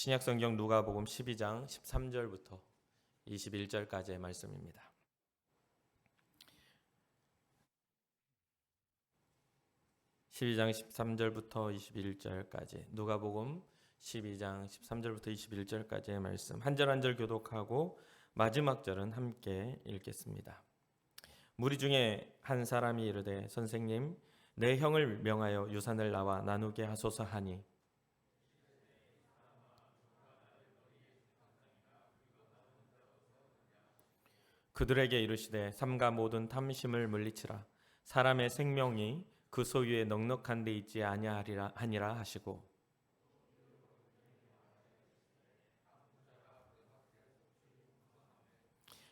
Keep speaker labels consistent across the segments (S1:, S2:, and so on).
S1: 신약성경 누가복음 12장 13절부터 21절까지의 말씀입니다. (12장) 13절부터 21절까지 누가복음 12장 13절부터 21절까지의 말씀 한 절 한 절 교독하고 마지막 절은 함께 읽겠습니다. 무리 중에 한 사람이 이르되 선생님 내 형을 명하여 유산을 나와 나누게 하소서 하니 그들에게 이르시되 삼가 모든 탐심을 물리치라. 사람의 생명이 그 소유에 넉넉한 데 있지 아니하리라 하니라 하시고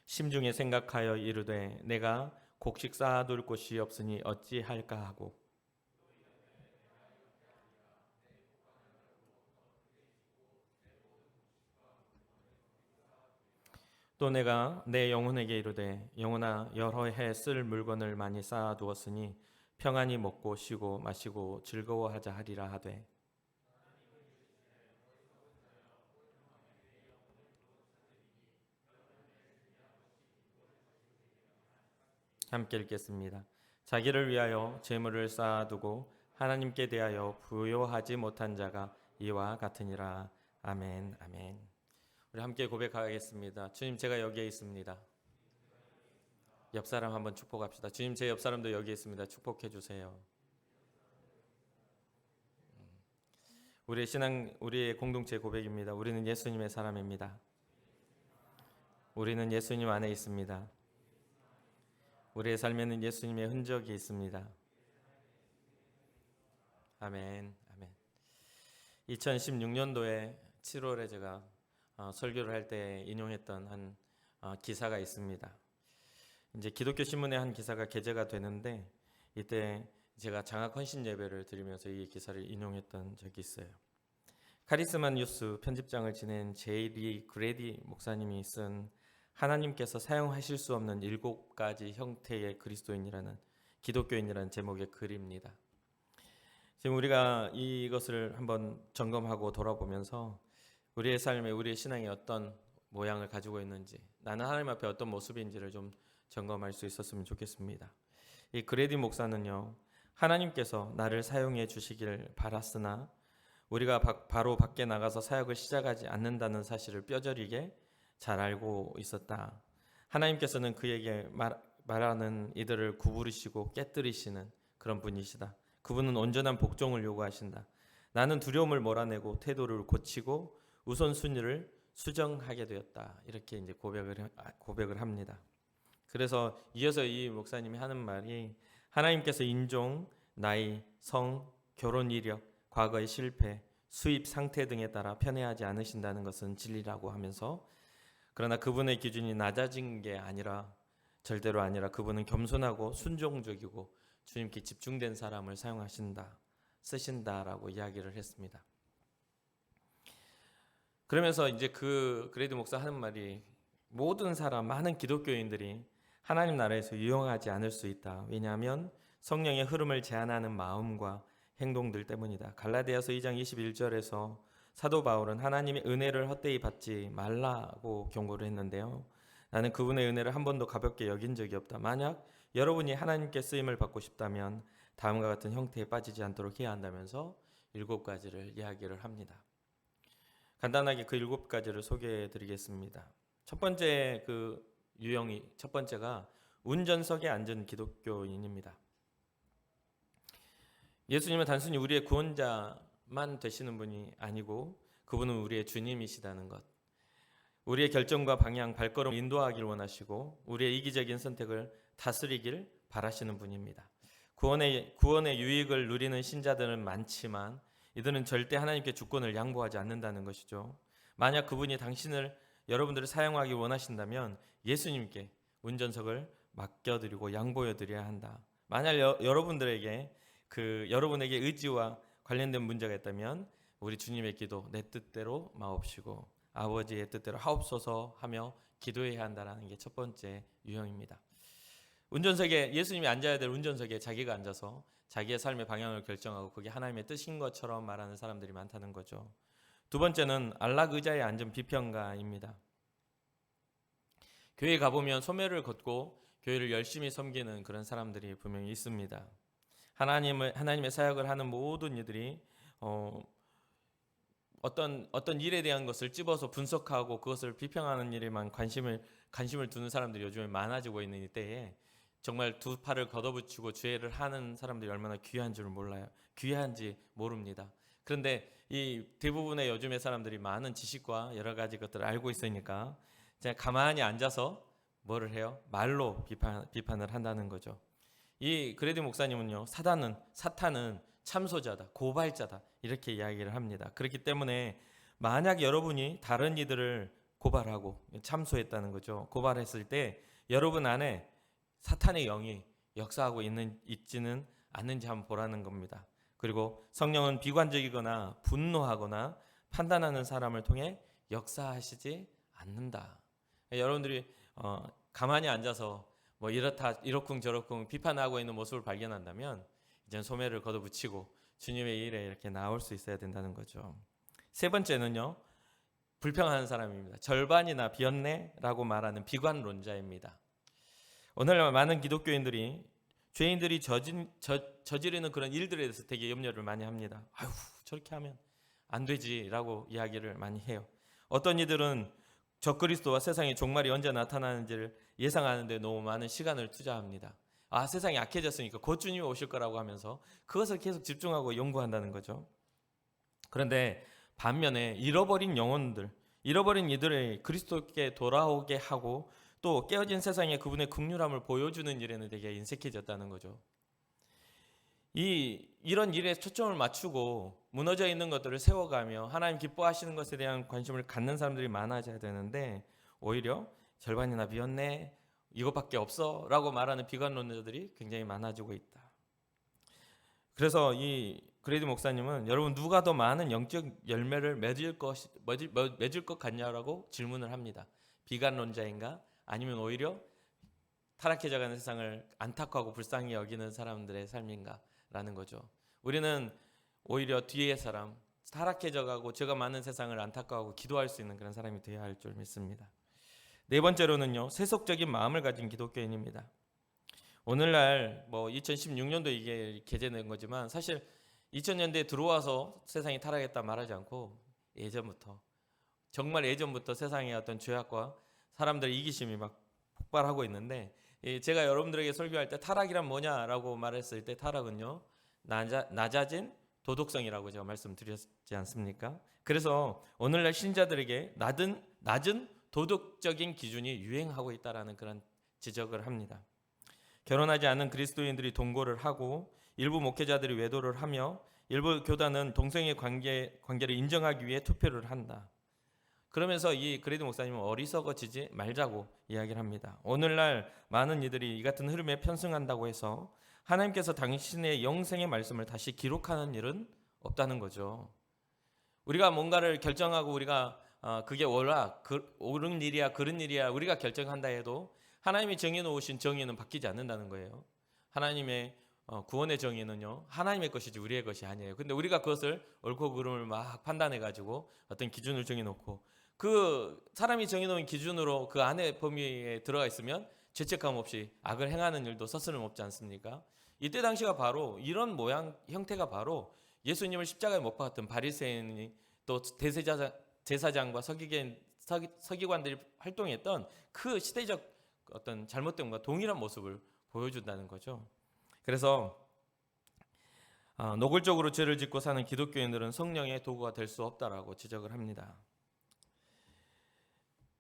S1: 심중에 생각하여 이르되 내가 곡식 쌓아둘 곳이 없으니 어찌할까 하고 또 내가 내 영혼에게 이르되 영혼아 여러 해 쓸 물건을 많이 쌓아두었으니 평안히 먹고 쉬고 마시고 즐거워하자 하리라 하되 함께 읽겠습니다. 자기를 위하여 재물을 쌓아두고 하나님께 대하여 부요하지 못한 자가 이와 같으니라. 아멘. 아멘. 우리 함께 고백하겠습니다. 주님, 제가 여기에 있습니다. 옆 사람 한번 축복합시다. 주님, 제 옆 사람도 여기에 있습니다. 축복해 주세요. 우리의 신앙, 우리의 공동체 고백입니다. 우리는 예수님의 사람입니다. 우리는 예수님 안에 있습니다. 우리의 삶에는 예수님의 흔적이 있습니다. 아멘. 아멘. 2016년도에 7월에 제가 설교를 할 때 인용했던 한 기사가 있습니다. 이제 기독교 신문의 한 기사가 게재가 되는데 이때 제가 장학 헌신 예배를 드리면서 이 기사를 인용했던 적이 있어요. 카리스마 뉴스 편집장을 지낸 제이리 그레디 목사님이 쓴 하나님께서 사용하실 수 없는 7가지 형태의 그리스도인이라는 기독교인이라는 제목의 글입니다. 지금 우리가 이것을 한번 점검하고 돌아보면서 우리의 삶에 우리의 신앙이 어떤 모양을 가지고 있는지 나는 하나님 앞에 어떤 모습인지를 좀 점검할 수 있었으면 좋겠습니다. 이 그레디 목사는요, 하나님께서 나를 사용해 주시길 바랐으나 우리가 바로 밖에 나가서 사역을 시작하지 않는다는 사실을 뼈저리게 잘 알고 있었다. 하나님께서는 그에게 말하는 이들을 구부리시고 깨뜨리시는 그런 분이시다. 그분은 온전한 복종을 요구하신다. 나는 두려움을 몰아내고 태도를 고치고 우선순위를 수정하게 되었다. 이렇게 이제 고백을 합니다. 그래서 이어서 이 목사님이 하는 말이 하나님께서 인종, 나이, 성, 결혼 이력, 과거의 실패, 수입 상태 등에 따라 편애하지 않으신다는 것은 진리라고 하면서 그러나 그분의 기준이 낮아진 게 아니라 절대로 아니라 그분은 겸손하고 순종적이고 주님께 집중된 사람을 쓰신다라고 이야기를 했습니다. 그러면서 이제 그 그레이드 목사 하는 말이 모든 사람, 많은 기독교인들이 하나님 나라에서 유용하지 않을 수 있다. 왜냐하면 성령의 흐름을 제한하는 마음과 행동들 때문이다. 갈라디아서 2장 21절에서 사도 바울은 하나님의 은혜를 헛되이 받지 말라고 경고를 했는데요. 나는 그분의 은혜를 한 번도 가볍게 여긴 적이 없다. 만약 여러분이 하나님께 쓰임을 받고 싶다면 다음과 같은 형태에 빠지지 않도록 해야 한다면서 7가지를 이야기를 합니다. 간단하게 그 7가지를 소개해 드리겠습니다. 첫 번째가 운전석에 앉은 기독교인입니다. 예수님은 단순히 우리의 구원자만 되시는 분이 아니고 그분은 우리의 주님이시다는 것. 우리의 결정과 방향, 발걸음 인도하길 원하시고 우리의 이기적인 선택을 다스리길 바라시는 분입니다. 구원의 유익을 누리는 신자들은 많지만 이들은 절대 하나님께 주권을 양보하지 않는다는 것이죠. 만약 그분이 여러분들을 사용하기 원하신다면 예수님께 운전석을 맡겨드리고 양보해드려야 한다. 만약 여러분에게 의지와 관련된 문제가 있다면 우리 주님의 기도 내 뜻대로 마옵시고 아버지의 뜻대로 하옵소서 하며 기도해야 한다는 게 첫 번째 유형입니다. 예수님이 앉아야 될 운전석에 자기가 앉아서 자기의 삶의 방향을 결정하고 그게 하나님의 뜻인 것처럼 말하는 사람들이 많다는 거죠. 두 번째는 안락 의자에 앉은 비평가입니다. 교회에 가보면 소매를 걷고 교회를 열심히 섬기는 그런 사람들이 분명히 있습니다. 하나님의 사역을 하는 모든 이들이 어떤 일에 대한 것을 찝어서 분석하고 그것을 비평하는 일에만 관심을 두는 사람들이 요즘에 많아지고 있는 이때에 정말 두 팔을 걷어붙이고 죄를 하는 사람들이 얼마나 귀한 줄 몰라요. 귀한지 모릅니다. 그런데 이 대부분의 요즘의 사람들이 많은 지식과 여러 가지 것들을 알고 있으니까 그냥 가만히 앉아서 뭐를 해요? 말로 비판을 한다는 거죠. 이 그레디 목사님은요, 사탄은 참소자다, 고발자다 이렇게 이야기를 합니다. 그렇기 때문에 만약 여러분이 다른 이들을 고발하고 참소했다는 거죠. 고발했을 때 여러분 안에 사탄의 영이 역사하고 있지는 않는지 한번 보라는 겁니다. 그리고 성령은 비관적이거나 분노하거나 판단하는 사람을 통해 역사하시지 않는다. 여러분들이 가만히 앉아서 뭐 이렇쿵 저렇쿵 비판하고 있는 모습을 발견한다면 이제 소매를 걷어붙이고 주님의 일에 이렇게 나올 수 있어야 된다는 거죠. 세 번째는요, 불평하는 사람입니다. 절반이나 비었네라고 말하는 비관론자입니다. 오늘날 많은 기독교인들이 죄인들이 저지르는 그런 일들에 대해서 되게 염려를 많이 합니다. 아유, 저렇게 하면 안 되지라고 이야기를 많이 해요. 어떤 이들은 적그리스도와 세상의 종말이 언제 나타나는지를 예상하는데 너무 많은 시간을 투자합니다. 세상이 약해졌으니까 곧 주님이 오실 거라고 하면서 그것을 계속 집중하고 연구한다는 거죠. 그런데 반면에 잃어버린 영혼들, 잃어버린 이들을 그리스도께 돌아오게 하고 또 깨어진 세상에 그분의 긍휼함을 보여주는 일에는 되게 인색해졌다는 거죠. 이런 일에 초점을 맞추고 무너져 있는 것들을 세워가며 하나님 기뻐하시는 것에 대한 관심을 갖는 사람들이 많아져야 되는데 오히려 절반이나 비었네, 이것밖에 없어 라고 말하는 비관론자들이 굉장히 많아지고 있다. 그래서 이 그레디 목사님은 여러분 누가 더 많은 영적 열매를 맺을 것 같냐라고 질문을 합니다. 비관론자인가 아니면 오히려 타락해져가는 세상을 안타까워하고 불쌍히 여기는 사람들의 삶인가 라는 거죠. 우리는 오히려 뒤의 사람, 타락해져가고 죄가 많은 세상을 안타까워하고 기도할 수 있는 그런 사람이 되어야 할 줄 믿습니다. 네 번째로는요, 세속적인 마음을 가진 기독교인입니다. 오늘날 2016년도 이게 개재된 거지만 사실 2000년대에 들어와서 세상이 타락했다 말하지 않고 정말 예전부터 세상의 어떤 죄악과 사람들의 이기심이 막 폭발하고 있는데, 제가 여러분들에게 설교할 때 타락이란 뭐냐라고 말했을 때 타락은요, 낮아진 도덕성이라고 제가 말씀드렸지 않습니까? 그래서 오늘날 신자들에게 낮은 도덕적인 기준이 유행하고 있다라는 그런 지적을 합니다. 결혼하지 않은 그리스도인들이 동거를 하고 일부 목회자들이 외도를 하며 일부 교단은 동성애 관계를 인정하기 위해 투표를 한다. 그러면서 이 그레디 목사님은 어리석어지지 말자고 이야기를 합니다. 오늘날 많은 이들이 이 같은 흐름에 편승한다고 해서 하나님께서 당신의 영생의 말씀을 다시 기록하는 일은 없다는 거죠. 우리가 뭔가를 결정하고 우리가 그게 옳은 일이야 그른 일이야 우리가 결정한다 해도 하나님이 정해놓으신 정의는 바뀌지 않는다는 거예요. 하나님의 구원의 정의는요, 하나님의 것이지 우리의 것이 아니에요. 근데 우리가 그것을 옳고 그름을 막 판단해가지고 어떤 기준을 정해놓고 그 사람이 정해놓은 기준으로 그 안에 범위에 들어가 있으면 죄책감 없이 악을 행하는 일도 서스름 없지 않습니까? 이때 당시가 바로 이런 형태가 바로 예수님을 십자가에 못 박았던 바리새인이 또 제사장과 서기관들이 활동했던 그 시대적 어떤 잘못됨과 동일한 모습을 보여준다는 거죠. 그래서 노골적으로 죄를 짓고 사는 기독교인들은 성령의 도구가 될 수 없다라고 지적을 합니다.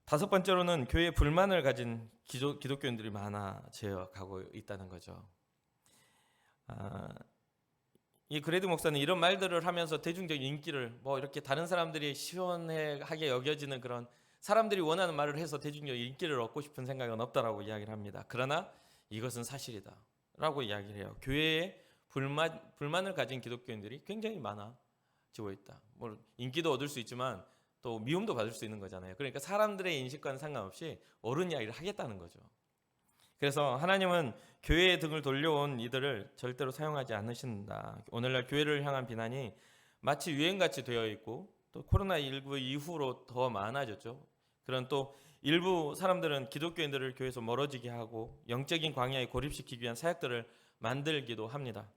S1: 다섯 번째로는 교회에 불만을 가진 기독교인들이 많아져 가고 있다는 거죠. 이 그레디 목사는 이런 말들을 하면서 대중적인 인기를 이렇게 다른 사람들이 시원하게 여겨지는 그런 사람들이 원하는 말을 해서 대중적인 인기를 얻고 싶은 생각은 없다라고 이야기를 합니다. 그러나 이것은 사실이다라고 이야기를 해요. 교회에 불만을 가진 기독교인들이 굉장히 많아지고 있다. 인기도 얻을 수 있지만 또 미움도 받을 수 있는 거잖아요. 그러니까 사람들의 인식과는 상관없이 옳은 이야기를 하겠다는 거죠. 그래서 하나님은 교회의 등을 돌려온 이들을 절대로 사용하지 않으신다. 오늘날 교회를 향한 비난이 마치 유행같이 되어 있고 또 또 코로나19 이후로 더 많아졌죠. 그런 또 일부 사람들은 기독교인들을 교회에서 멀어지게 하고 영적인 광야에 고립시키기 위한 사역들을 만들기도 합니다.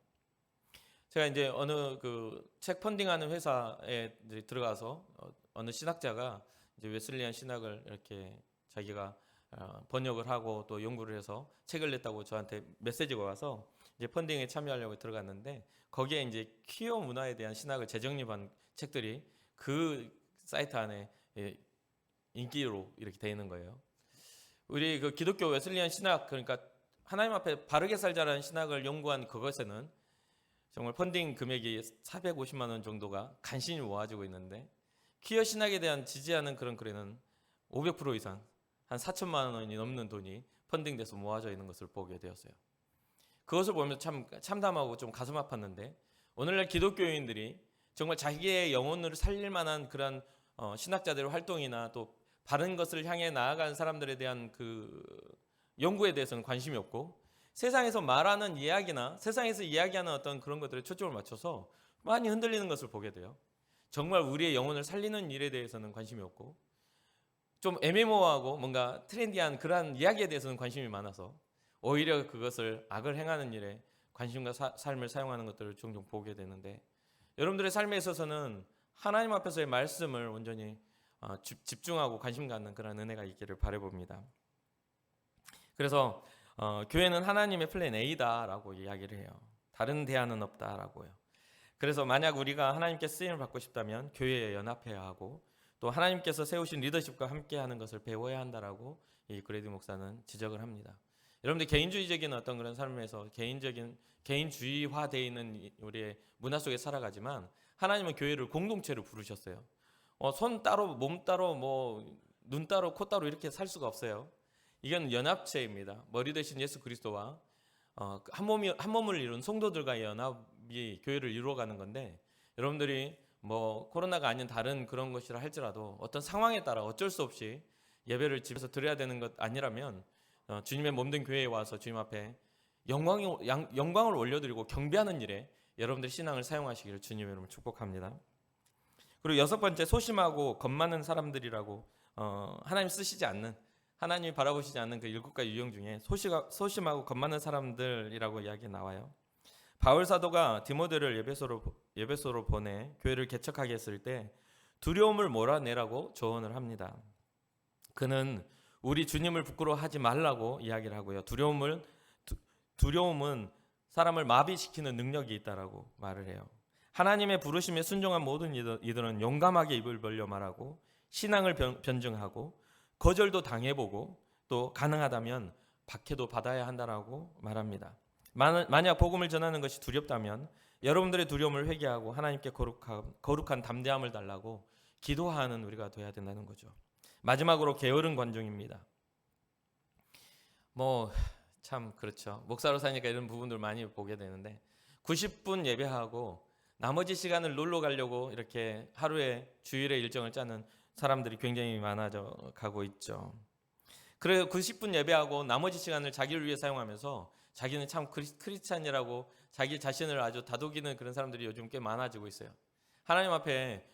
S1: 제가 이제 어느 그 책 펀딩하는 회사에 이제 들어가서 어느 신학자가 이제 웨슬리안 신학을 이렇게 자기가 번역을 하고 또 연구를 해서 책을 냈다고 저한테 메시지가 와서 이제 펀딩에 참여하려고 들어갔는데, 거기에 이제 퀴어 문화에 대한 신학을 재정립한 책들이 그 사이트 안에 인기로 이렇게 되어 있는 거예요. 우리 그 기독교 웨슬리안 신학, 그러니까 하나님 앞에 바르게 살자라는 신학을 연구한 그것에는 정말 펀딩 금액이 450만 원 정도가 간신히 모아지고 있는데, 퀴어 신학에 대한 지지하는 그런 글에는 500% 이상, 한 4천만 원이 넘는 돈이 펀딩돼서 모아져 있는 것을 보게 되었어요. 그것을 보면 참 참담하고 좀 가슴 아팠는데, 오늘날 기독교인들이 정말 자기의 영혼을 살릴 만한 그런 신학자들의 활동이나 또 바른 것을 향해 나아가는 사람들에 대한 그 연구에 대해서는 관심이 없고, 세상에서 말하는 이야기나 세상에서 이야기하는 어떤 그런 것들에 초점을 맞춰서 많이 흔들리는 것을 보게 돼요. 정말 우리의 영혼을 살리는 일에 대해서는 관심이 없고, 좀 애매모호하고 뭔가 트렌디한 그러한 이야기에 대해서는 관심이 많아서 오히려 그것을 악을 행하는 일에 관심과 삶을 사용하는 것들을 종종 보게 되는데, 여러분들의 삶에 있어서는 하나님 앞에서의 말씀을 온전히 집중하고 관심 갖는 그런 은혜가 있기를 바라봅니다. 그래서 교회는 하나님의 플랜 A다라고 이야기를 해요. 다른 대안은 없다라고요. 그래서 만약 우리가 하나님께 쓰임을 받고 싶다면 교회에 연합해야 하고, 또 하나님께서 세우신 리더십과 함께하는 것을 배워야 한다라고 이 그레디 목사는 지적을 합니다. 여러분들 개인주의적인 어떤 그런 삶에서 개인주의화되어 있는 우리의 문화 속에 살아가지만, 하나님은 교회를 공동체로 부르셨어요. 손 따로 몸 따로 뭐 눈 따로 코 따로 이렇게 살 수가 없어요. 이건 연합체입니다. 머리 대신 예수 그리스도와 한 몸을 이룬 성도들과의 연합이 교회를 이루어가는 건데, 여러분들이 뭐 코로나가 아닌 다른 그런 것이라 할지라도 어떤 상황에 따라 어쩔 수 없이 예배를 집에서 드려야 되는 것 아니라면 주님의 몸된 교회에 와서 주님 앞에 영광을 올려드리고 경배하는 일에 여러분들의 신앙을 사용하시기를 주님의 이름으로 축복합니다. 그리고 여섯 번째, 소심하고 겁 많은 사람들이라고 하나님 쓰시지 않는, 하나님이 바라보시지 않는 그 7가지 유형 중에 소심하고 겁 많은 사람들이라고 이야기 나와요. 바울 사도가 디모데를 예배소로 보내 교회를 개척하게 했을 때 두려움을 몰아내라고 조언을 합니다. 그는 우리 주님을 부끄러워하지 말라고 이야기를 하고요. 두려움은 사람을 마비시키는 능력이 있다라고 말을 해요. 하나님의 부르심에 순종한 모든 이들은 용감하게 입을 벌려 말하고, 신앙을 변증하고, 거절도 당해보고, 또 가능하다면 박해도 받아야 한다라고 말합니다. 만약 복음을 전하는 것이 두렵다면 여러분들의 두려움을 회개하고 하나님께 거룩한 담대함을 달라고 기도하는 우리가 돼야 된다는 거죠. 마지막으로 게으른 관중입니다. 참 그렇죠. 목사로 사니까 이런 부분들 많이 보게 되는데, 90분 예배하고 나머지 시간을 놀러 가려고 이렇게 하루에 주일에 일정을 짜는 사람들이 굉장히 많아져 가고 있죠. 그래서 90분 예배하고 나머지 시간을 자기를 위해 사용하면서 자기는 참 크리스찬이라고 자기 자신을 아주 다독이는 그런 사람들이 요즘 꽤 많아지고 있어요. 하나님 앞에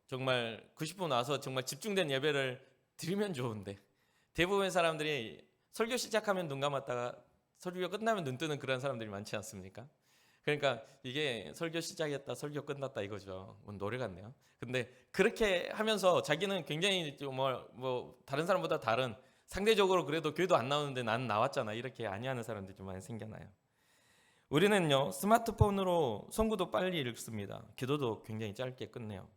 S1: 정말 90분 와서 정말 집중된 예배를 드리면 좋은데, 대부분의 사람들이 설교 시작하면 눈 감았다가 설교가 끝나면 눈 뜨는 그런 사람들이 많지 않습니까? 그러니까 이게 설교 시작했다 설교 끝났다 이거죠. 노래 같네요. 근데 그렇게 하면서 자기는 굉장히 다른 사람보다 다른, 상대적으로 그래도 교회도 안 나오는데 나는 나왔잖아, 이렇게 아니하는 사람들이 좀 많이 생겨나요. 우리는요, 스마트폰으로 성구도 빨리 읽습니다. 기도도 굉장히 짧게 끝내요.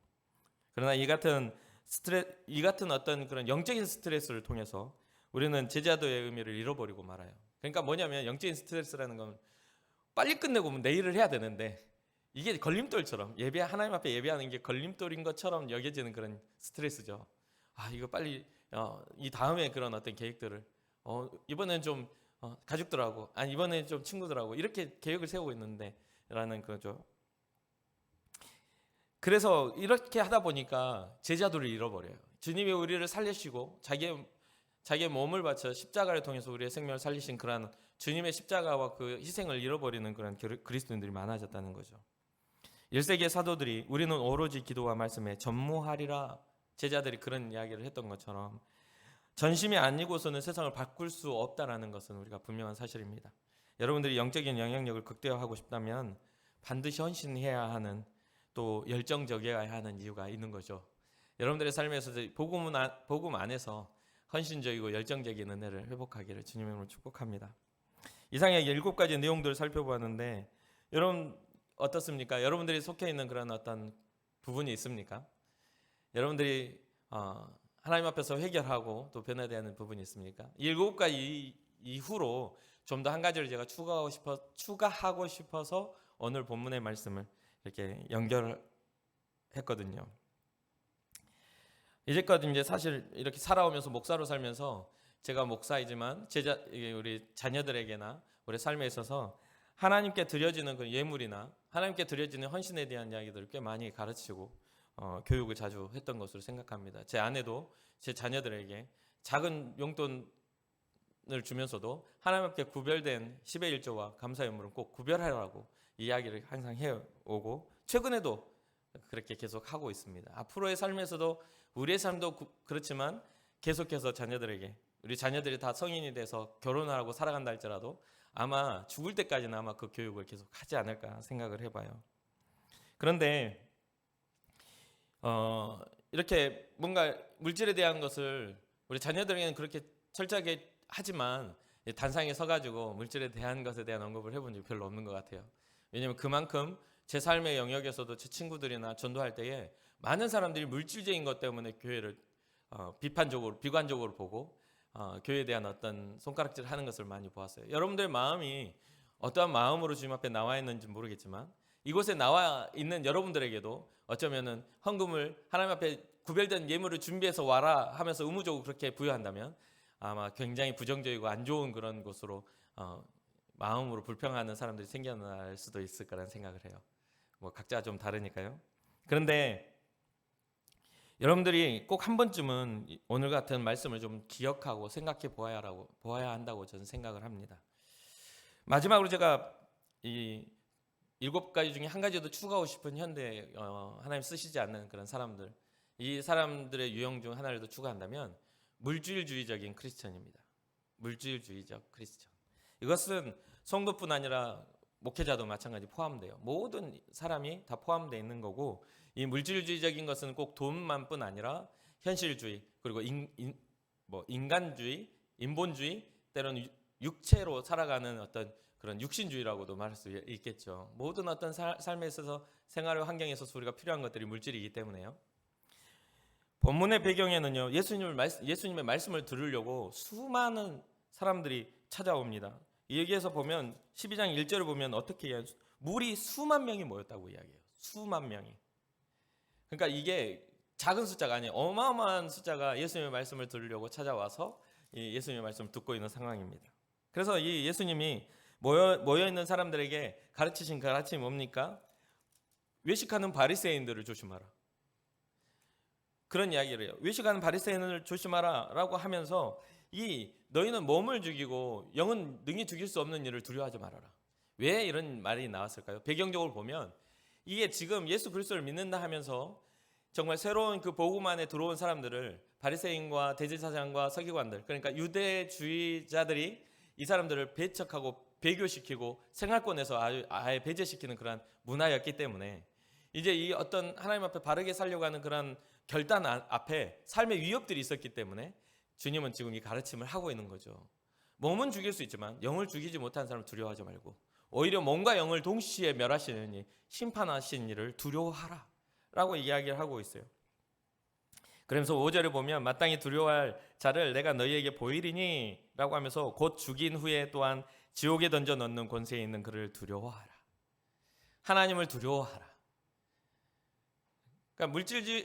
S1: 그러나 이 같은 어떤 그런 영적인 스트레스를 통해서 우리는 제자도의 의미를 잃어버리고 말아요. 그러니까 뭐냐면, 영적인 스트레스라는 건 빨리 끝내고 내일을 해야 되는데, 이게 걸림돌처럼, 하나님 앞에 예배하는 게 걸림돌인 것처럼 여겨지는 그런 스트레스죠. 이거 빨리 이 다음에 그런 어떤 계획들을 이번엔 좀 가족들하고, 이번엔 좀 친구들하고 이렇게 계획을 세우고 있는데 라는 거죠. 그래서 이렇게 하다 보니까 제자도를 잃어버려요. 주님이 우리를 살리시고 자기의 몸을 바쳐 십자가를 통해서 우리의 생명을 살리신 그런 주님의 십자가와 그 희생을 잃어버리는 그런 그리스도인들이 많아졌다는 거죠. 1세기의 사도들이 우리는 오로지 기도와 말씀에 전무하리라, 제자들이 그런 이야기를 했던 것처럼 전심이 아니고서는 세상을 바꿀 수 없다라는 것은 우리가 분명한 사실입니다. 여러분들이 영적인 영향력을 극대화하고 싶다면 반드시 헌신해야 하는, 또 열정적이어야 하는 이유가 있는 거죠. 여러분들의 삶에서 복음 안에서 헌신적이고 열정적인 은혜를 회복하기를 주님의 이름으로 축복합니다. 이상의 7가지 내용들을 살펴보았는데 여러분 어떻습니까? 여러분들이 속해 있는 그런 어떤 부분이 있습니까? 여러분들이 하나님 앞에서 해결하고 또 변화되어야 하는 부분이 있습니까? 이 7가지 이후로 좀 더 한 가지를 제가 추가하고 싶어서 오늘 본문의 말씀을 이렇게 연결했거든요. 이제까지 이제 사실 이렇게 살아오면서 목사로 살면서 제가 목사이지만 우리 자녀들에게나 우리 삶에 있어서 하나님께 드려지는 그 예물이나 하나님께 드려지는 헌신에 대한 이야기들을 꽤 많이 가르치고 교육을 자주 했던 것으로 생각합니다. 제 아내도 제 자녀들에게 작은 용돈을 주면서도 하나님 앞에 구별된 10의 1조와 감사 예물은 꼭 구별하라고 이야기를 항상 해오고 최근에도 그렇게 계속 하고 있습니다. 앞으로의 삶에서도 우리의 삶도 그렇지만 계속해서 자녀들에게, 우리 자녀들이 다 성인이 돼서 결혼을 하고 살아간다 할지라도 아마 죽을 때까지는 아마 그 교육을 계속 하지 않을까 생각을 해봐요. 그런데 이렇게 뭔가 물질에 대한 것을 우리 자녀들에게는 그렇게 철저하게 하지만 단상에 서가지고 물질에 대한 것에 대한 언급을 해본 적이 별로 없는 것 같아요. 왜냐하면 그만큼 제 삶의 영역에서도 제 친구들이나 전도할 때에 많은 사람들이 물질적인 것 때문에 교회를 비관적으로 보고 교회에 대한 어떤 손가락질을 하는 것을 많이 보았어요. 여러분들의 마음이 어떠한 마음으로 주님 앞에 나와 있는지 모르겠지만 이곳에 나와 있는 여러분들에게도 어쩌면은 헌금을 하나님 앞에 구별된 예물을 준비해서 와라 하면서 의무적으로 그렇게 부여한다면 아마 굉장히 부정적이고 안 좋은 그런 곳으로 마음으로 불평하는 사람들이 생겨날 수도 있을 거라는 생각을 해요. 뭐 각자 좀 다르니까요. 그런데 여러분들이 꼭 한 번쯤은 오늘 같은 말씀을 좀 기억하고 생각해 보아야 한다고 저는 생각을 합니다. 마지막으로 제가 이 7가지 중에 한 가지 더 추가하고 싶은 현대 하나님 쓰시지 않는 그런 사람들, 이 사람들의 유형 중 하나를 더 추가한다면 물질주의적인 크리스천입니다. 물질주의적 크리스천. 이것은 성도뿐 아니라 목회자도 마찬가지 포함돼요. 모든 사람이 다 포함되어 있는 거고, 이 물질주의적인 것은 꼭 돈만뿐 아니라 현실주의, 그리고 인간주의, 인본주의, 때로는 육체로 살아가는 어떤 그런 육신주의라고도 말할 수 있겠죠. 모든 어떤 삶에 있어서 생활의 환경에 있어서 우리가 필요한 것들이 물질이기 때문에요. 본문의 배경에는요, 예수님의 말씀을 들으려고 수많은 사람들이 찾아옵니다. 이 얘기에서 보면 12장 1절을 보면 어떻게 이야기해요? 무리 수만 명이 모였다고 이야기해요. 수만 명이. 그러니까 이게 작은 숫자가 아니에요. 어마어마한 숫자가 예수님의 말씀을 들으려고 찾아와서 이 예수님의 말씀을 듣고 있는 상황입니다. 그래서 이 예수님이 모여 있는 사람들에게 가르치신 가르침이 뭡니까? 외식하는 바리새인들을 조심하라. 그런 이야기를 해요. 외식하는 바리새인을 조심하라라고 하면서 너희는 몸을 죽이고 영은 능히 죽일 수 없는 일을 두려워하지 말아라. 왜 이런 말이 나왔을까요? 배경적으로 보면 이게 지금 예수 그리스도를 믿는다 하면서 정말 새로운 그 복음 안에 들어온 사람들을 바리새인과 대제사장과 서기관들, 그러니까 유대주의자들이 이 사람들을 배척하고 배교시키고 생활권에서 아예 배제시키는 그런 문화였기 때문에 이제 이 어떤 하나님 앞에 바르게 살려고 하는 그런 결단 앞에 삶의 위협들이 있었기 때문에 주님은 지금 이 가르침을 하고 있는 거죠. 몸은 죽일 수 있지만 영을 죽이지 못한 사람을 두려워하지 말고 오히려 몸과 영을 동시에 멸하시는 심판하신 이를 두려워하라 라고 이야기를 하고 있어요. 그러면서 5절에 보면 마땅히 두려워할 자를 내가 너희에게 보이리니 라고 하면서 곧 죽인 후에 또한 지옥에 던져 넣는 권세에 있는 그를 두려워하라. 하나님을 두려워하라. 그러니까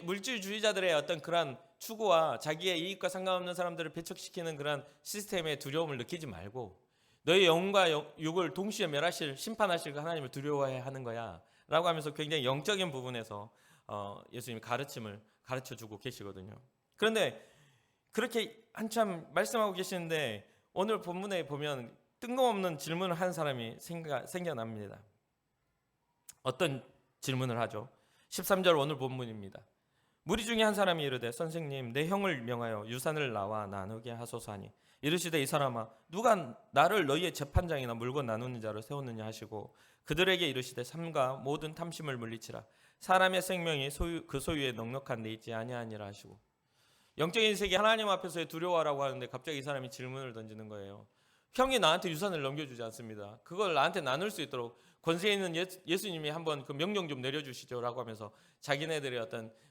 S1: 물질주의자들의 어떤 그런 추구와 자기의 이익과 상관없는 사람들을 배척시키는 그런 시스템의 두려움을 느끼지 말고 너희 영과 육을 동시에 멸하실 심판하실 그 하나님을 두려워해야 하는 거야 라고 하면서 굉장히 영적인 부분에서 예수님이 가르침을 가르쳐주고 계시거든요. 그런데 그렇게 한참 말씀하고 계시는데 오늘 본문에 보면 뜬금없는 질문을 한 사람이 생겨납니다. 어떤 질문을 하죠. 13절 오늘 본문입니다. 무리 중에 한 사람이 이르되 선생님 내 형을 명하여 유산을 나와 나누게 하소서 하니 이르시되 이 사람아 누가 나를 너희의 재판장이나 물건 나누는 자로 세웠느냐 하시고 그들에게 이르시되 삼가 모든 탐심을 물리치라 사람의 생명이 그 소유에 넉넉한 데 있지 아니하니라 하시고 영적인 세계 하나님 앞에서의 두려워라고 하는데 갑자기 이 사람이 질문을 던지는 거예요. 형이 나한테 유산을 넘겨주지 않습니다. 그걸 나한테 나눌 수 있도록 권세 있는 예수님이 한번 그 명령 좀 내려주시죠라고 하면서 자기네들의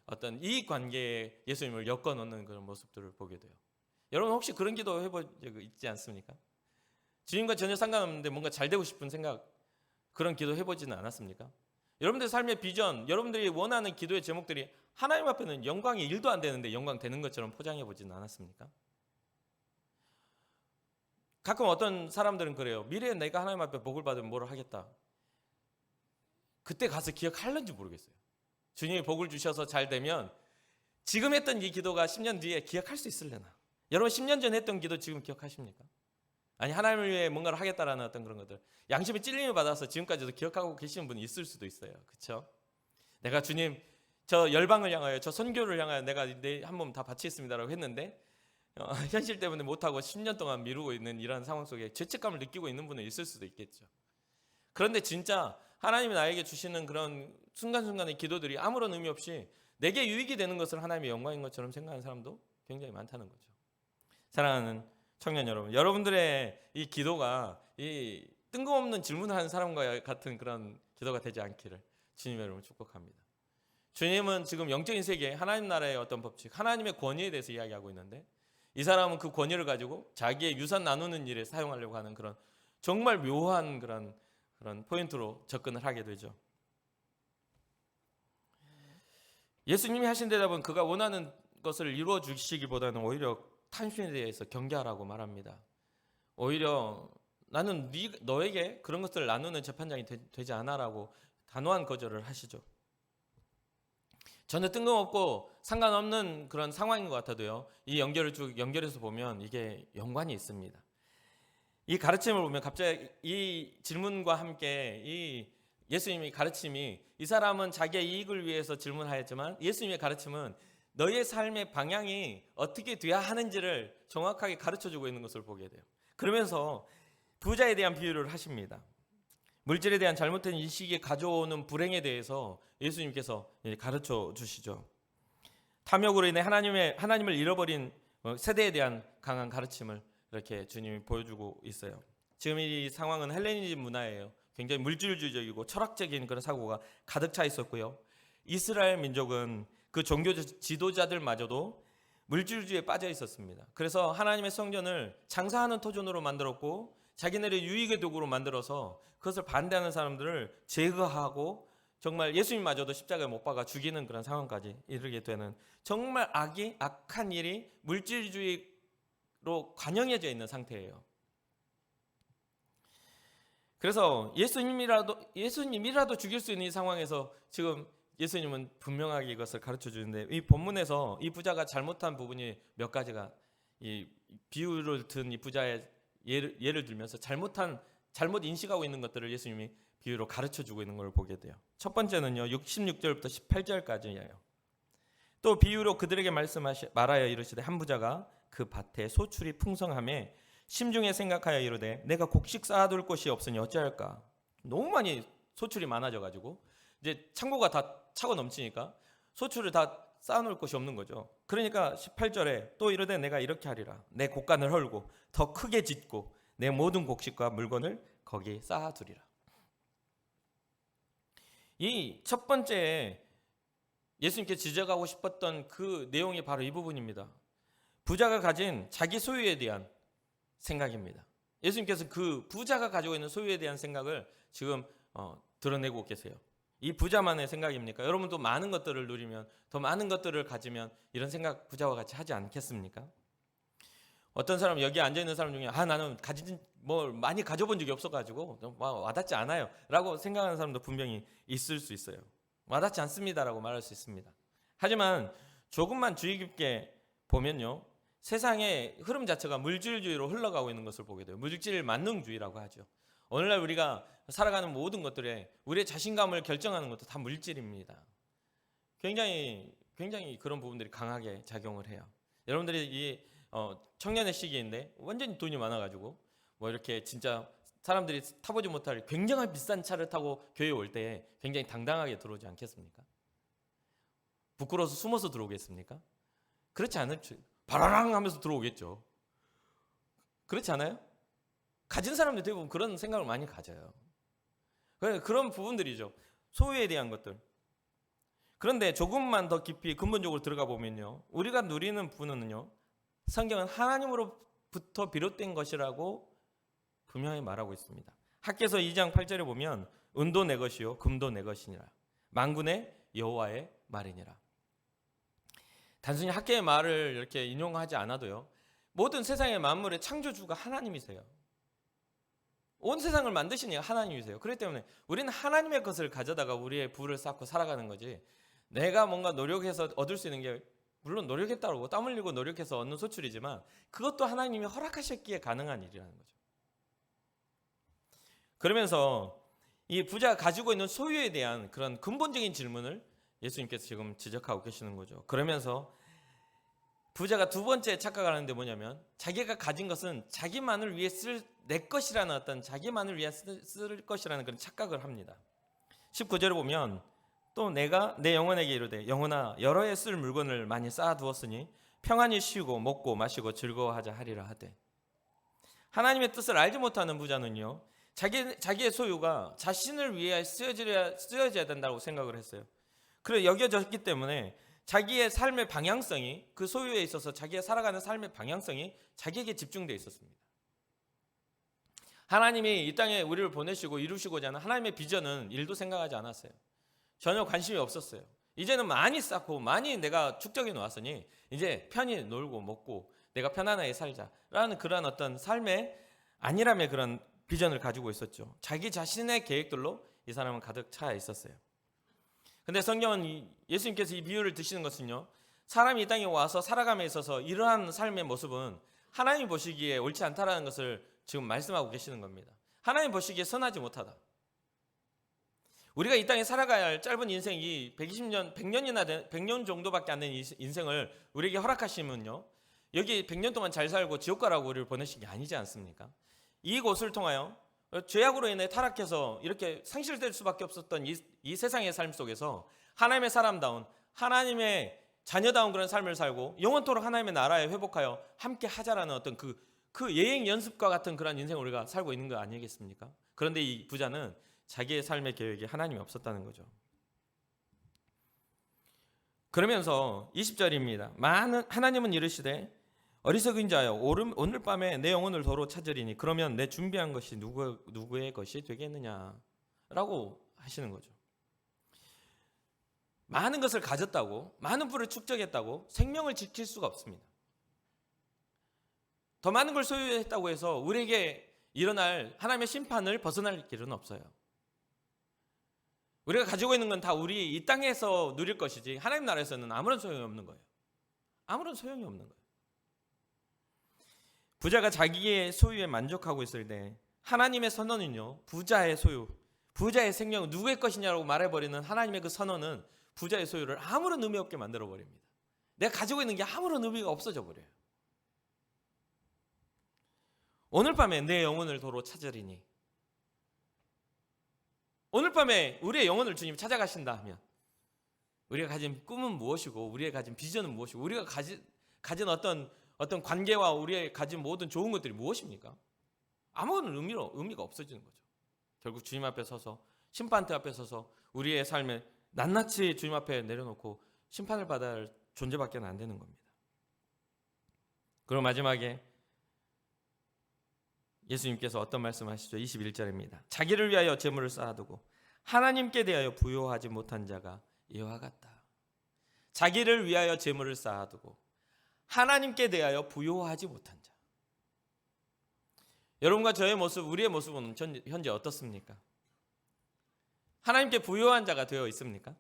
S1: 어떤 이익 관계에 예수님을 엮어 넣는 그런 모습들을 보게 돼요. 여러분 혹시 그런 기도 해본 적 있지 않습니까? 주님과 전혀 상관없는데 뭔가 잘 되고 싶은 생각 그런 기도 해보지는 않았습니까? 여러분들 삶의 비전, 여러분들이 원하는 기도의 제목들이 하나님 앞에는 영광이 1도 안 되는데 영광 되는 것처럼 포장해 보지는 않았습니까? 가끔 어떤 사람들은 그래요. 미래에 내가 하나님 앞에 복을 받으면 뭘 하겠다. 그때 가서 기억할는지 모르겠어요. 주님이 복을 주셔서 잘 되면 지금 했던 이 기도가 10년 뒤에 기억할 수 있으려나? 여러분 10년 전에 했던 기도 지금 기억하십니까? 아니 하나님을 위해 뭔가를 하겠다라는 어떤 그런 것들 양심의 찔림을 받아서 지금까지도 기억하고 계시는 분이 있을 수도 있어요. 그렇죠? 내가 주님 저 열방을 향하여 저 선교를 향하여 내가 내 한 몸 다 바치겠습니다라고 했는데 현실 때문에 못하고 10년 동안 미루고 있는 이런 상황 속에 죄책감을 느끼고 있는 분은 있을 수도 있겠죠. 그런데 진짜 하나님이 나에게 주시는 그런 순간순간의 기도들이 아무런 의미 없이 내게 유익이 되는 것을 하나님의 영광인 것처럼 생각하는 사람도 굉장히 많다는 거죠. 사랑하는 청년 여러분, 여러분들의 이 기도가 이 뜬금없는 질문을 하는 사람과 같은 그런 기도가 되지 않기를 주님의 이름으로 축복합니다. 주님은 지금 영적인 세계에 하나님 나라의 어떤 법칙, 하나님의 권위에 대해서 이야기하고 있는데 이 사람은 그 권위를 가지고 자기의 유산 나누는 일에 사용하려고 하는 그런 정말 묘한 그런 포인트로 접근을 하게 되죠. 예수님이 하신 대답은 그가 원하는 것을 이루어 주시기보다는 오히려 탐심에 대해서 경계하라고 말합니다. 오히려 나는 너에게 그런 것들을 나누는 재판장이 되지 않아라고 단호한 거절을 하시죠. 전혀 뜬금없고 상관없는 그런 상황인 것 같아도요. 이 연결을 쭉 연결해서 보면 이게 연관이 있습니다. 이 가르침을 보면 갑자기 이 질문과 함께 이 예수님의 가르침이 이 사람은 자기의 이익을 위해서 질문하였지만 예수님의 가르침은 너의 삶의 방향이 어떻게 돼야 하는지를 정확하게 가르쳐주고 있는 것을 보게 돼요. 그러면서 부자에 대한 비유를 하십니다. 물질에 대한 잘못된 인식이 가져오는 불행에 대해서 예수님께서 가르쳐 주시죠. 탐욕으로 인해 하나님을 잃어버린 세대에 대한 강한 가르침을 이렇게 주님이 보여주고 있어요. 지금 이 상황은 헬레니즘 문화예요. 굉장히 물질주의적이고 철학적인 그런 사고가 가득 차 있었고요. 이스라엘 민족은 그 종교 지도자들마저도 물질주의에 빠져 있었습니다. 그래서 하나님의 성전을 장사하는 터전으로 만들었고 자기네의 유익의 도구로 만들어서 그것을 반대하는 사람들을 제거하고 정말 예수님마저도 십자가에 못 박아 죽이는 그런 상황까지 이르게 되는 정말 악한 일이 물질주의로 관영해져 있는 상태예요. 그래서 예수님이라도 죽일 수 있는 이 상황에서 지금 예수님은 분명하게 이것을 가르쳐 주는데 이 본문에서 이 부자가 잘못한 부분이 몇 가지가 이 비유를 든 이 부자의 예를 들면서 잘못 인식하고 있는 것들을 예수님이 비유로 가르쳐 주고 있는 걸 보게 돼요. 첫 번째는요. 16절부터 18절까지예요. 또 비유로 그들에게 말하여 이르시되 한 부자가 그 밭에 소출이 풍성함에 심중에 생각하여 이르되 내가 곡식 쌓아둘 곳이 없으니 어찌할까. 너무 많이 소출이 많아져 가지고 이제 창고가 다 차고 넘치니까 소출을 다 쌓아놓을 곳이 없는 거죠. 그러니까 18절에 또 이르되 내가 이렇게 하리라. 내 곡간을 헐고 더 크게 짓고 내 모든 곡식과 물건을 거기 쌓아두리라. 이 첫 번째 예수님께 지적하고 싶었던 그 내용이 바로 이 부분입니다. 부자가 가진 자기 소유에 대한 생각입니다. 예수님께서 그 부자가 가지고 있는 소유에 대한 생각을 지금 드러내고 계세요. 이 부자만의 생각입니까? 여러분도 많은 것들을 누리면 더 많은 것들을 가지면 이런 생각 부자와 같이 하지 않겠습니까? 어떤 사람 여기 앉아 있는 사람 중에 나는 많이 가져본 적이 없어가지고 와닿지 않아요 라고 생각하는 사람도 분명히 있을 수 있어요. 와닿지 않습니다라고 말할 수 있습니다. 하지만 조금만 주의 깊게 보면요, 세상의 흐름 자체가 물질주의로 흘러가고 있는 것을 보게 돼요. 물질 만능주의라고 하죠. 오늘날 우리가 살아가는 모든 것들에 우리의 자신감을 결정하는 것도 다 물질입니다. 굉장히 그런 부분들이 강하게 작용을 해요. 여러분들이 이 청년의 시기인데 완전히 돈이 많아가지고 뭐 이렇게 진짜 사람들이 타보지 못할 굉장히 비싼 차를 타고 교회에 올 때 굉장히 당당하게 들어오지 않겠습니까? 부끄러워서 숨어서 들어오겠습니까? 그렇지 않을죠. 바라랑 하면서 들어오겠죠. 그렇지 않아요? 가진 사람들 대부분 그런 생각을 많이 가져요. 그런 부분들이죠. 소유에 대한 것들. 그런데 조금만 더 깊이 근본적으로 들어가 보면요, 우리가 누리는 부는요, 성경은 하나님으로부터 비롯된 것이라고 분명히 말하고 있습니다. 학개서 2장 8절에 보면 은도 내 것이요 금도 내 것이니라 만군의 여호와의 말이니라. 단순히 학개의 말을 이렇게 인용하지 않아도요, 모든 세상의 만물의 창조주가 하나님이세요. 온 세상을 만드신 이가 하나님이세요. 그렇기 때문에 우리는 하나님의 것을 가져다가 우리의 부를 쌓고 살아가는 거지, 내가 뭔가 노력해서 얻을 수 있는 게, 물론 노력했다고 땀 흘리고 노력해서 얻는 소출이지만 그것도 하나님이 허락하셨기에 가능한 일이라는 거죠. 그러면서 이 부자가 가지고 있는 소유에 대한 그런 근본적인 질문을 예수님께서 지금 지적하고 계시는 거죠. 그러면서 부자가 두 번째 착각을 하는데 뭐냐면, 자기가 가진 것은 자기만을 위해 쓸 내 것이라는 어떤 자기만을 위해 쓸 것이라는 그런 착각을 합니다. 19절에 보면 또 내가 내 영혼에게 이르되 영혼아 여러 해 쓸 물건을 많이 쌓아두었으니 평안히 쉬고 먹고 마시고 즐거워하자 하리라 하되, 하나님의 뜻을 알지 못하는 부자는요, 자기의 소유가 자신을 위해 쓰여져야 된다고 생각을 했어요. 그래 여겨졌기 때문에 자기의 삶의 방향성이, 그 소유에 있어서 자기가 살아가는 삶의 방향성이 자기에게 집중되어 있었습니다. 하나님이 이 땅에 우리를 보내시고 이루시고자 하는 하나님의 비전은 일도 생각하지 않았어요. 전혀 관심이 없었어요. 이제는 많이 쌓고 많이 내가 축적해 놓았으니 이제 편히 놀고 먹고 내가 편안하게 살자라는 그런 어떤 삶의 안일함의 그런 비전을 가지고 있었죠. 자기 자신의 계획들로 이 사람은 가득 차 있었어요. 근데 성경은 예수님께서 이 비유를 드시는 것은요, 사람이 이 땅에 와서 살아감에 있어서 이러한 삶의 모습은 하나님 보시기에 옳지 않다라는 것을 지금 말씀하고 계시는 겁니다. 하나님 보시기에 선하지 못하다. 우리가 이 땅에 살아가야 할 짧은 인생이 120년, 100년 정도밖에 안 된 인생을 우리에게 허락하시면요, 여기 100년 동안 잘 살고 지옥 가라고 우리를 보내신 게 아니지 않습니까? 이곳을 통하여 죄악으로 인해 타락해서 이렇게 상실될 수밖에 없었던 이 세상의 삶 속에서 하나님의 사람다운, 하나님의 자녀다운 그런 삶을 살고 영원토록 하나님의 나라에 회복하여 함께 하자라는 어떤 그 예행 연습과 같은 그런 인생을 우리가 살고 있는 거 아니겠습니까? 그런데 이 부자는 자기의 삶의 계획에 하나님이 없었다는 거죠. 그러면서 20절입니다. 하나님은 이르시되 어리석은 자여 오늘 밤에 내 영혼을 도로 찾으리니 그러면 내 준비한 것이 누구의 것이 되겠느냐라고 하시는 거죠. 많은 것을 가졌다고, 많은 부를 축적했다고 생명을 지킬 수가 없습니다. 더 많은 걸 소유했다고 해서 우리에게 일어날 하나님의 심판을 벗어날 길은 없어요. 우리가 가지고 있는 건 다 우리 이 땅에서 누릴 것이지 하나님 나라에서는 아무런 소용이 없는 거예요. 아무런 소용이 없는 거예요. 부자가 자기의 소유에 만족하고 있을 때 하나님의 선언은요, 부자의 소유, 부자의 생명은 누구의 것이냐고 말해버리는 하나님의 그 선언은 부자의 소유를 아무런 의미 없게 만들어버립니다. 내가 가지고 있는 게 아무런 의미가 없어져 버려요. 오늘 밤에 내 영혼을 도로 찾으리니, 오늘 밤에 우리의 영혼을 주님이 찾아가신다 하면 우리가 가진 꿈은 무엇이고 우리의 가진 비전은 무엇이고 우리가 가진 어떤 관계와 우리의 가진 모든 좋은 것들이 무엇입니까? 아무런 의미가 없어지는 거죠. 결국 주님 앞에 서서, 심판대 앞에 서서 우리의 삶을 낱낱이 주님 앞에 내려놓고 심판을 받아야 할 존재밖에 안 되는 겁니다. 그리고 마지막에 예수님께서 어떤 말씀하시죠? 21절입니다. 자기를 위하여 재물을 쌓아두고 하나님께 대하여 부요하지 못한 자가 이와 같다. 자기를 위하여 재물을 쌓아두고 하나님께 대하여 부요하지 못한 자. 여러분과 저의 모습, 우리의 모습은 현재 어떻습니까? 하나님께 부요한 자가 되어 있습니까?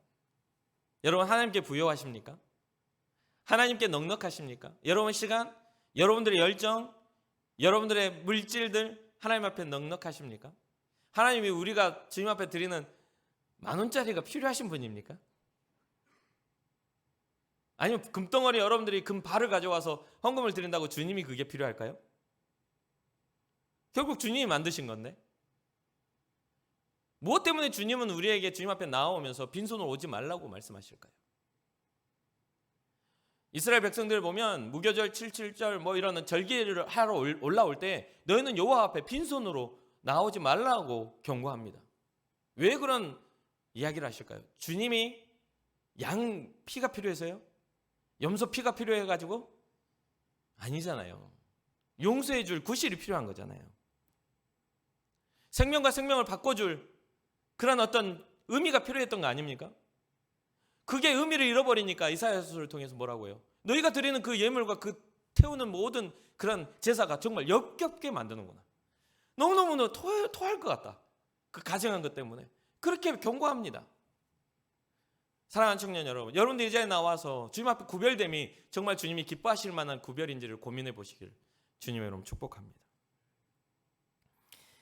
S1: 여러분 하나님께 부요하십니까? 하나님께 넉넉하십니까? 여러분 시간, 여러분들의 열정, 여러분들의 물질들 하나님 앞에 넉넉하십니까? 하나님이 우리가 주님 앞에 드리는 10,000원짜리가 필요하신 분입니까? 아니면 금덩어리 여러분들이 금발을 가져와서 헌금을 드린다고 주님이 그게 필요할까요? 결국 주님이 만드신 건데 무엇 때문에 주님은 우리에게 주님 앞에 나오면서 빈손으로 오지 말라고 말씀하실까요? 이스라엘 백성들 보면 무교절 77절 뭐 이런 절기를 하러 올라올 때 너희는 여호와 앞에 빈손으로 나오지 말라고 경고합니다. 왜 그런 이야기를 하실까요? 주님이 양 피가 필요해서요? 염소 피가 필요해가지고? 아니잖아요. 용서해 줄 구실이 필요한 거잖아요. 생명과 생명을 바꿔줄 그런 어떤 의미가 필요했던 거 아닙니까? 그게 의미를 잃어버리니까 이사야서를 통해서 뭐라고요? 너희가 드리는 그 예물과 그 태우는 모든 그런 제사가 정말 역겹게 만드는구나. 너무너무 토할 것 같다. 그 가증한 것 때문에. 그렇게 경고합니다. 사랑하는 청년 여러분, 여러분들 이 자리에 나와서 주님 앞에 구별됨이 정말 주님이 기뻐하실 만한 구별인지를 고민해 보시길 주님의 이름 축복합니다.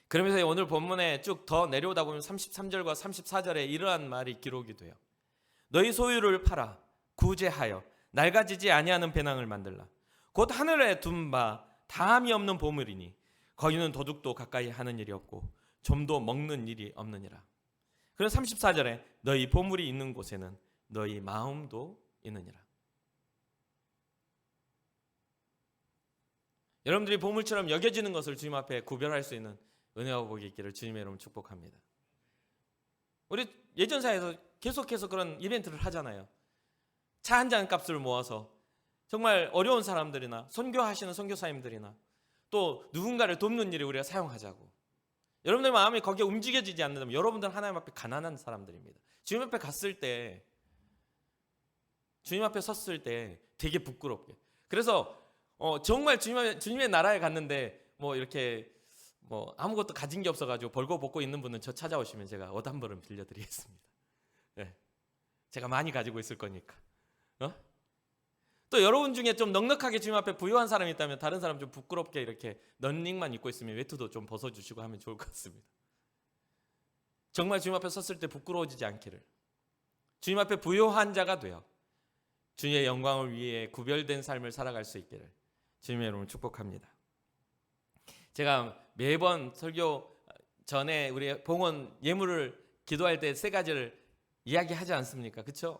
S1: 그러면서 오늘 본문에 쭉 더 내려오다 보면 33절과 34절에 이러한 말이 기록이 돼요. 너희 소유를 팔아 구제하여 낡아지지 아니하는 배낭을 만들라. 곧 하늘에 둔 바 다함이 없는 보물이니 거기는 도둑도 가까이 하는 일이 없고 좀도 먹는 일이 없느니라. 그래서 34절에 너희 보물이 있는 곳에는 너희 마음도 있느니라. 여러분들이 보물처럼 여겨지는 것을 주님 앞에 구별할 수 있는 은혜와 복이 있기를 주님의 이름으로 축복합니다. 우리 예전사에서 계속해서 그런 이벤트를 하잖아요. 차 한 잔 값을 모아서 정말 어려운 사람들이나 선교하시는 선교사님들이나 또 누군가를 돕는 일에 우리가 사용하자고. 여러분들 마음이 거기에 움직여지지 않는다면 여러분들은 하나님 앞에 가난한 사람들입니다. 주님 앞에 갔을 때, 주님 앞에 섰을 때 되게 부끄럽게. 그래서 정말 주님의 나라에 갔는데 뭐 이렇게 뭐 아무것도 가진 게 없어가지고 벌거벗고 있는 분은 저 찾아오시면 제가 옷 한 벌은 빌려드리겠습니다. 네. 제가 많이 가지고 있을 거니까. 또 여러분 중에 좀 넉넉하게 주님 앞에 부유한 사람이 있다면 다른 사람 좀 부끄럽게 이렇게 넌닝만 입고 있으면 외투도 좀 벗어주시고 하면 좋을 것 같습니다. 정말 주님 앞에 섰을 때 부끄러워지지 않기를, 주님 앞에 부유한 자가 되어 주님의 영광을 위해 구별된 삶을 살아갈 수 있기를 주님의 이름으로 축복합니다. 제가 매번 설교 전에 우리 봉헌 예물을 기도할 때 3가지를 이야기하지 않습니까? 그렇죠?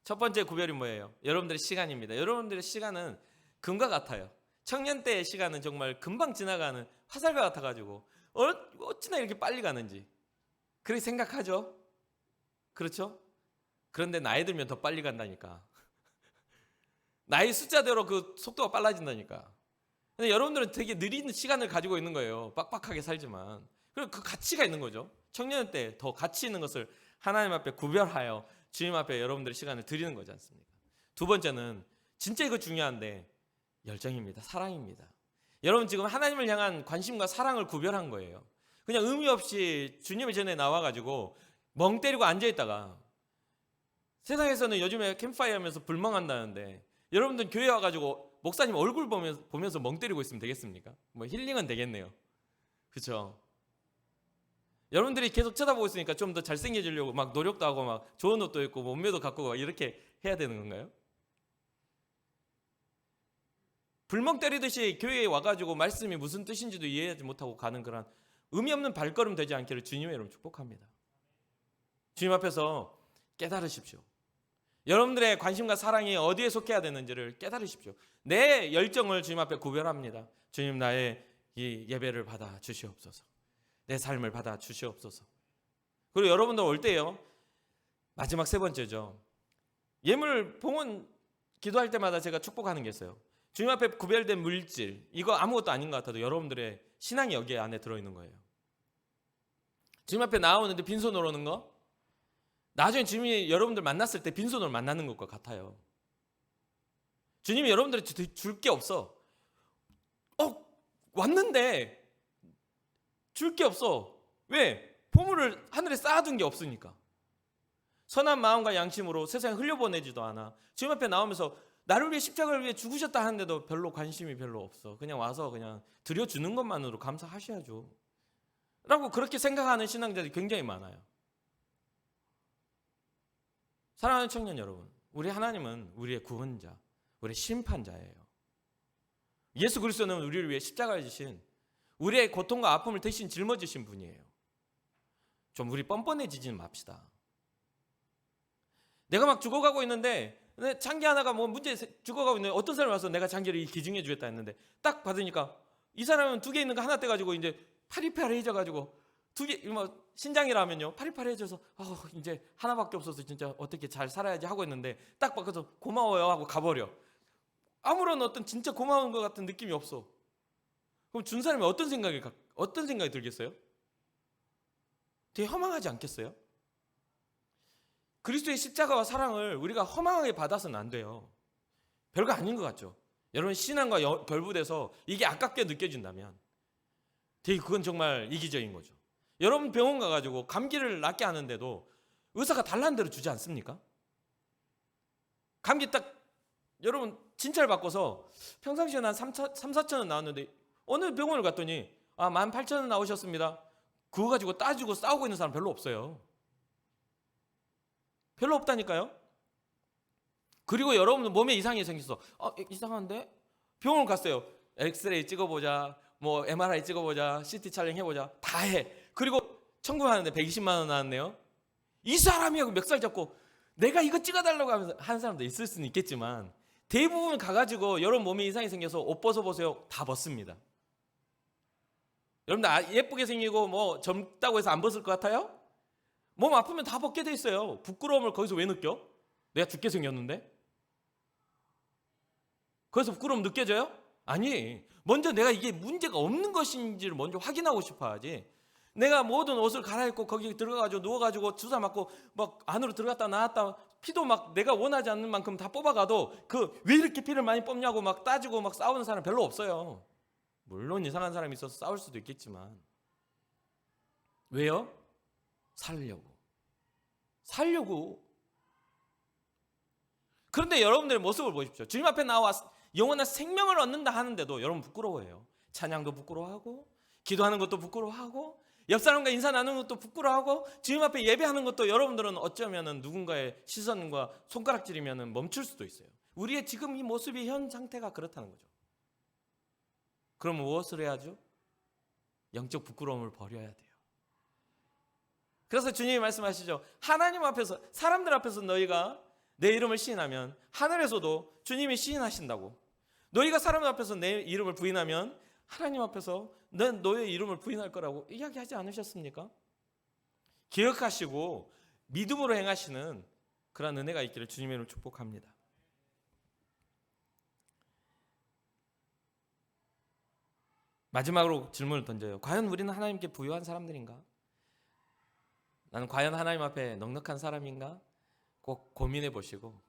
S1: 첫 번째 구별이 뭐예요? 여러분들의 시간입니다. 여러분들의 시간은 금과 같아요. 청년 때의 시간은 정말 금방 지나가는 화살과 같아가지고 어찌나 이렇게 빨리 가는지 그렇게 생각하죠? 그렇죠? 그런데 나이 들면 더 빨리 간다니까. 나이 숫자대로 그 속도가 빨라진다니까. 근데 여러분들은 되게 느린 시간을 가지고 있는 거예요. 빡빡하게 살지만. 그리고 그 가치가 있는 거죠. 청년 때 더 가치 있는 것을 하나님 앞에 구별하여 주님 앞에 여러분들의 시간을 드리는 거지 않습니까? 두 번째는 진짜 이거 중요한데 열정입니다. 사랑입니다. 여러분 지금 하나님을 향한 관심과 사랑을 구별한 거예요. 그냥 의미 없이 주님의 전에 나와가지고 멍 때리고 앉아있다가, 세상에서는 요즘에 캠프파이어 하면서 불멍한다는데 여러분들 교회 와가지고 목사님 얼굴 보면서 멍 때리고 있으면 되겠습니까? 뭐 힐링은 되겠네요. 그렇죠? 여러분들이 계속 쳐다보고 있으니까 좀 더 잘생겨지려고 막 노력도 하고 막 좋은 옷도 입고 몸매도 갖고 이렇게 해야 되는 건가요? 불멍 때리듯이 교회에 와가지고 말씀이 무슨 뜻인지도 이해하지 못하고 가는 그런 의미 없는 발걸음 되지 않기를 주님의 이름으로 축복합니다. 주님 앞에서 깨달으십시오. 여러분들의 관심과 사랑이 어디에 속해야 되는지를 깨달으십시오. 내 열정을 주님 앞에 구별합니다. 주님, 나의 이 예배를 받아 주시옵소서. 내 삶을 받아 주시옵소서. 그리고 여러분들 올 때요, 마지막 3번째죠. 예물 봉헌 기도할 때마다 제가 축복하는 게 있어요. 주님 앞에 구별된 물질, 이거 아무것도 아닌 것 같아도 여러분들의 신앙이 여기 안에 들어있는 거예요. 주님 앞에 나오는데 빈손으로 오는 거, 나중에 주님이 여러분들 만났을 때 빈손으로 만나는 것과 같아요. 주님이 여러분들한테 줄 게 없어. 왔는데 줄 게 없어. 왜? 보물을 하늘에 쌓아둔 게 없으니까. 선한 마음과 양심으로 세상에 흘려보내지도 않아. 주님 앞에 나오면서 나를 위해 십자가를 위해 죽으셨다 하는데도 별로 관심이 별로 없어. 그냥 와서 그냥 드려주는 것만으로 감사하셔야죠. 라고 그렇게 생각하는 신앙자들이 굉장히 많아요. 사랑하는 청년 여러분, 우리 하나님은 우리의 구원자, 우리의 심판자예요. 예수 그리스도는 우리를 위해 십자가를 지신, 우리의 고통과 아픔을 대신 짊어지신 분이에요. 좀 우리 뻔뻔해지지는 맙시다. 내가 막 죽어가고 있는데 장기 하나가 뭐 문제 죽어가고 있는데 어떤 사람이 와서 내가 장기를 기증해 주겠다 했는데 딱 받으니까 이 사람은 2개 있는 거 하나 떼가지고 이제 파리파리해져가지고 2개 뭐 신장이라면요 파리파리해져서 이제 하나밖에 없어서 진짜 어떻게 잘 살아야지 하고 있는데 딱 바꿔서 고마워요 하고 가버려. 아무런 어떤 진짜 고마운 것 같은 느낌이 없어. 그럼 준 사람이 어떤 생각이 들겠어요? 되게 허망하지 않겠어요? 그리스도의 십자가와 사랑을 우리가 허망하게 받아서는 안 돼요. 별거 아닌 것 같죠? 여러분 신앙과 결부돼서 이게 아깝게 느껴진다면 되게 그건 정말 이기적인 거죠. 여러분 병원 가가지고 감기를 낫게 하는데도 의사가 달라는 대로 주지 않습니까? 감기 딱 여러분 진찰 받고서 평상시에 한 3, 4천 원 나왔는데 어느 병원을 갔더니 18,000원 나오셨습니다. 그거 가지고 따지고 싸우고 있는 사람 별로 없어요. 별로 없다니까요. 그리고 여러분 몸에 이상이 생겼어. 이상한데? 병원 갔어요. 엑스레이 찍어보자, 뭐 MRI 찍어보자, CT 촬영해보자, 다 해. 그리고 청구하는데 120만 원 나왔네요. 이 사람이 하고 멱살 잡고 내가 이거 찍어달라고 하면서 하는 사람도 있을 수는 있겠지만 대부분 가가지고 여러분 몸에 이상이 생겨서 옷 벗어보세요. 다 벗습니다. 여러분들 예쁘게 생기고 뭐 젊다고 해서 안 벗을 것 같아요? 몸 아프면 다 벗게 돼 있어요. 부끄러움을 거기서 왜 느껴? 내가 죽게 생겼는데? 거기서 부끄러움 느껴져요? 아니, 먼저 내가 이게 문제가 없는 것인지를 먼저 확인하고 싶어 하지. 내가 모든 옷을 갈아입고 거기 들어가가지고 누워가지고 주사 맞고 막 안으로 들어갔다 나왔다 피도 막 내가 원하지 않는 만큼 다 뽑아가도 그 왜 이렇게 피를 많이 뽑냐고 막 따지고 막 싸우는 사람 별로 없어요. 물론 이상한 사람이 있어서 싸울 수도 있겠지만 왜요? 살려고. 그런데 여러분들의 모습을 보십시오. 주님 앞에 나와 영원한 생명을 얻는다 하는데도 여러분 부끄러워해요. 찬양도 부끄러워하고 기도하는 것도 부끄러워하고 옆 사람과 인사 나누는 것도 부끄러워하고 주님 앞에 예배하는 것도 여러분들은 어쩌면 누군가의 시선과 손가락질이면 멈출 수도 있어요. 우리의 지금 이 모습이 현 상태가 그렇다는 거죠. 그럼 무엇을 해야죠? 영적 부끄러움을 버려야 돼요. 그래서 주님이 말씀하시죠. 하나님 앞에서 사람들 앞에서 너희가 내 이름을 시인하면 하늘에서도 주님이 시인하신다고. 너희가 사람 앞에서 내 이름을 부인하면 하나님 앞에서 난 너의 이름을 부인할 거라고 이야기하지 않으셨습니까? 기억하시고 믿음으로 행하시는 그런 은혜가 있기를 주님의 이름으로 축복합니다. 마지막으로 질문을 던져요. 과연 우리는 하나님께 부유한 사람들인가? 나는 과연 하나님 앞에 넉넉한 사람인가? 꼭 고민해 보시고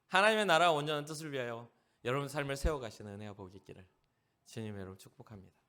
S1: 하나님의 나라와 온전한 뜻을 위하여 여러분 삶을 세워가시는 은혜가 복이 있기를 주님의 이름으로 축복합니다.